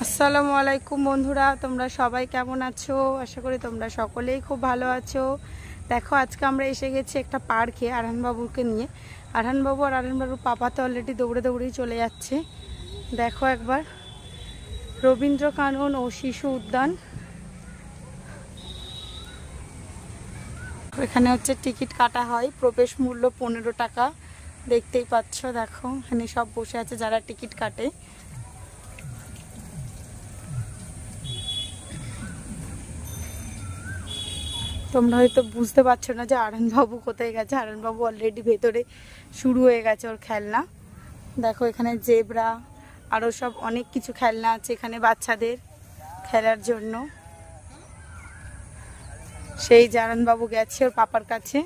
আসসালামু আলাইকুম বন্ধুরা, তোমরা সবাই কেমন আছো? আশা করি তোমরা সকলেই খুব ভালো আছো। দেখো, আজকে আমরা এসে গেছি একটা পার্কে আরহানবাবুকে নিয়ে। আরহানবাবু আর আরহানবাবুর পাপা তো অলরেডি দৌড়ে দৌড়েই চলে যাচ্ছে। দেখো একবার, রবীন্দ্র কানন ও শিশু উদ্যান। এখানে হচ্ছে টিকিট কাটা হয়, প্রবেশ মূল্য 15 টাকা। দেখতেই পাচ্ছ, দেখো এখানে সব বসে আছে যারা টিকিট কাটে। তোমরা হয়তো বুঝতে পারছো না যে আরহানবাবু কোথায় গেছে। আরহানবাবু অলরেডি ভেতরে শুরু হয়ে গেছে ওর খেলনা। দেখো এখানে জেব্রা আরও সব অনেক কিছু খেলনা আছে এখানে বাচ্চাদের খেলার জন্য। সেই যে আরহানবাবু গেছে ওর পাপার কাছে।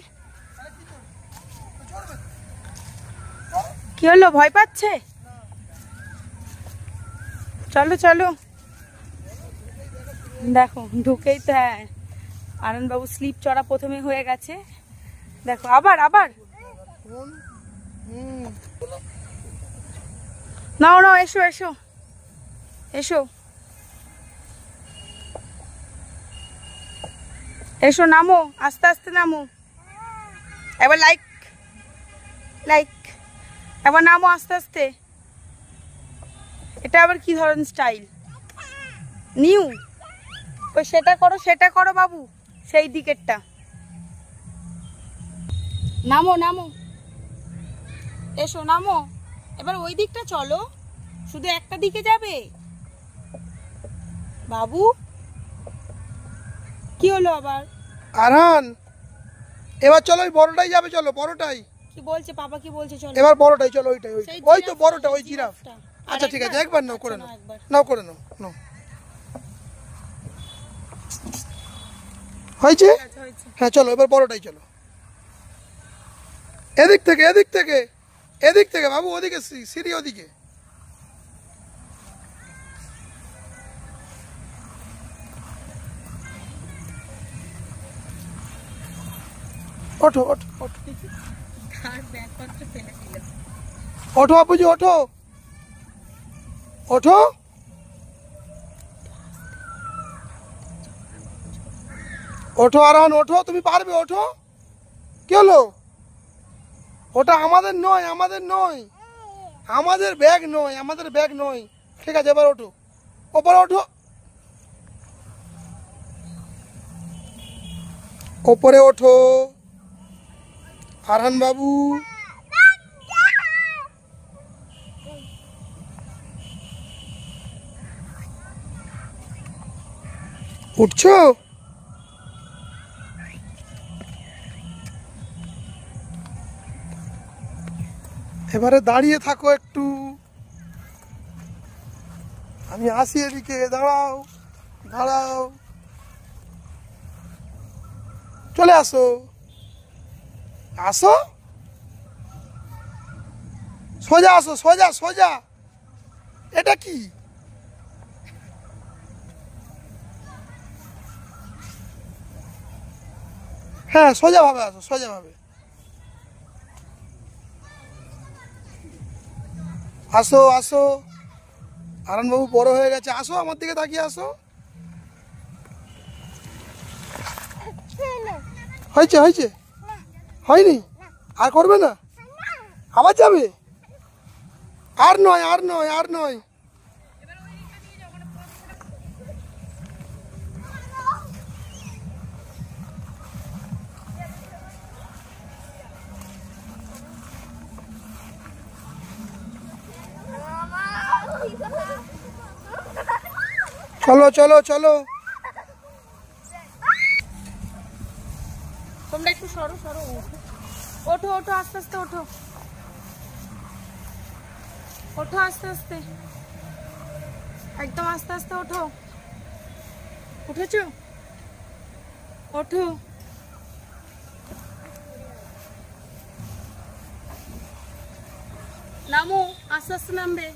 কি হলো, ভয় পাচ্ছে? চলো চলো। দেখো ঢুকেই তো, হ্যাঁ, আরহানবাবু স্লিপ চড়া প্রথমে হয়ে গেছে। দেখো আবার আবার নাও নাও, এসো এসো এসো এসো, নামো, আস্তে আস্তে নামো। এবার লাইক লাইক, এবার নামো আস্তে আস্তে। এটা আবার কি ধরনের স্টাইল? নিউ, ওই সেটা করো বাবু, সেই দিকেরটা। নামো নামো, এসো নামো। এবার ওই দিকটা চলো, শুধু একটা দিকে যাবে বাবু। কি হলো আবার? আরহান, এবার চলো ওই বড়টাই যাবে, চলো বড়টাই। কি বলছে পাপা, কি বলছে? চলো এবার বড়টাই, চলো ওইটাই, ওই তো বড়টা, ওই জিরাফ। আচ্ছা ঠিক আছে, একবার নাও, করে নাও, নাও করে নাও, নাও। হয়েছে? হ্যাঁ চলো এবার বড়টাই, চলো। এদিক থেকে এদিক থেকে এদিক থেকে বাবু, ওদিকে সিঁড়ি ওদিকে। ওঠো ওঠো ওঠো ওঠো আপুজি, ওঠো ওঠো। ওঠো আরহান, ওঠো, তুমি পারবে, ওঠো। কি হলো? ওটা আমাদের নয়, আমাদের নয়, আমাদের ব্যাগ নয়, আমাদের ব্যাগ নয়। ঠিক আছে এবার ওঠো, ওপরে ওঠো, ওপরে ওঠো আরহান বাবু। উঠছো? এবারে দাঁড়িয়ে থাকো একটু, আমি আসি এদিকে। দাঁড়াও দাঁড়াও, চলে আসো, আসো, সোজা আসো, সোজা সোজা। এটা কি? হ্যাঁ সোজা ভাবে আসো, সোজা ভাবে আসো আসো। আরহানবাবু বড় হয়ে গেছে, আসো আমার দিকে তাকিয়ে আসো। হয়েছে হয়েছে, হয়নি? আর করবে না? আবার যাবে? আর নয় আর নয় আর নয়। চলো চলো চলো। তোমরা একটু সরো সরো, ওঠো ওঠো আস্তে আস্তে, ওঠো ওঠো আস্তে আস্তে, একদম আস্তে আস্তে ওঠো। উঠেছো? ওঠো। নামো, আস্তে আস্তে নামবে।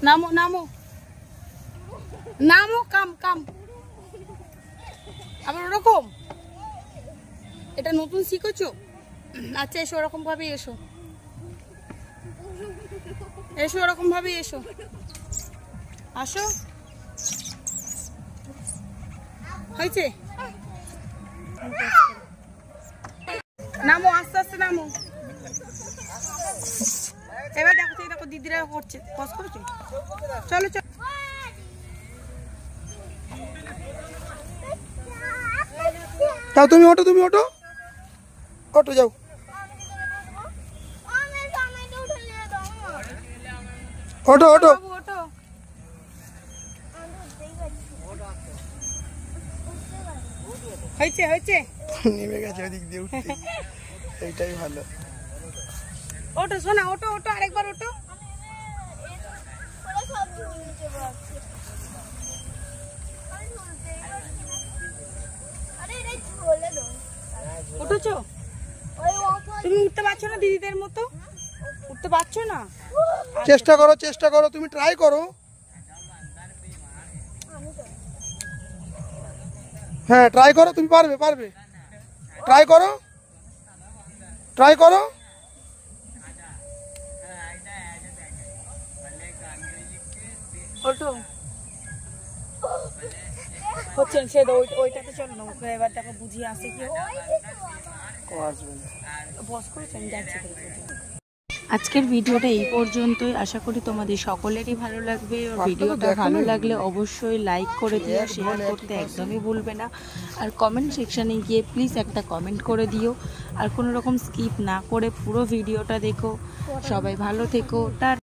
নামো নামো নামো, কাম কাম। আবার ওরকম, এটা নতুন শিখেছো? আচ্ছা এসো, ওরকম ভাবেই এসো। এসো ওরকম ভাবে এসো, আসো। হয়েছে, নামো আস্তে আস্তে নামো। এবার দেখো তো, দেখো দিদিরা করছে, পজ করছে। চলো চলো, যাও তুমি ওঠো, তুমি ওঠো, ওঠো যাও। ওঠো ওঠো। বাবু ওঠো। হয়েছে হয়েছে, নেমে গেছে ওদিক দিয়ে উঠতে, এইটাই ভালো। ওঠো সোনা, ওঠো ওঠো, আরেকবার ওঠো। উঠেছো? তুমি উঠতে পারছো না দিদিদের মতো? উঠতে পারছো না? চেষ্টা করো, চেষ্টা করো, তুমি ট্রাই করো। হ্যাঁ ট্রাই করো, তুমি পারবে, পারবে। ট্রাই করো, ট্রাই করো। ওঠো। হচ্ছে সে ওইটাতে চলো না, ওকে এবার দেখো বুঝিয়ে আসে কি বস করেছে, আমি যাচ্ছি। আজকের ভিডিওটা এই পর্যন্তই, আশা করি তোমাদের সকলেরই ভালো লাগবে। ভিডিওটা ভালো লাগলে অবশ্যই লাইক করে দিও, শেয়ার করতে একদমই ভুলবে না। আর কমেন্ট সেকশানে গিয়ে প্লিজ একটা কমেন্ট করে দিও, আর কোনো রকম স্কিপ না করে পুরো ভিডিওটা দেখো। সবাই ভালো থেকো।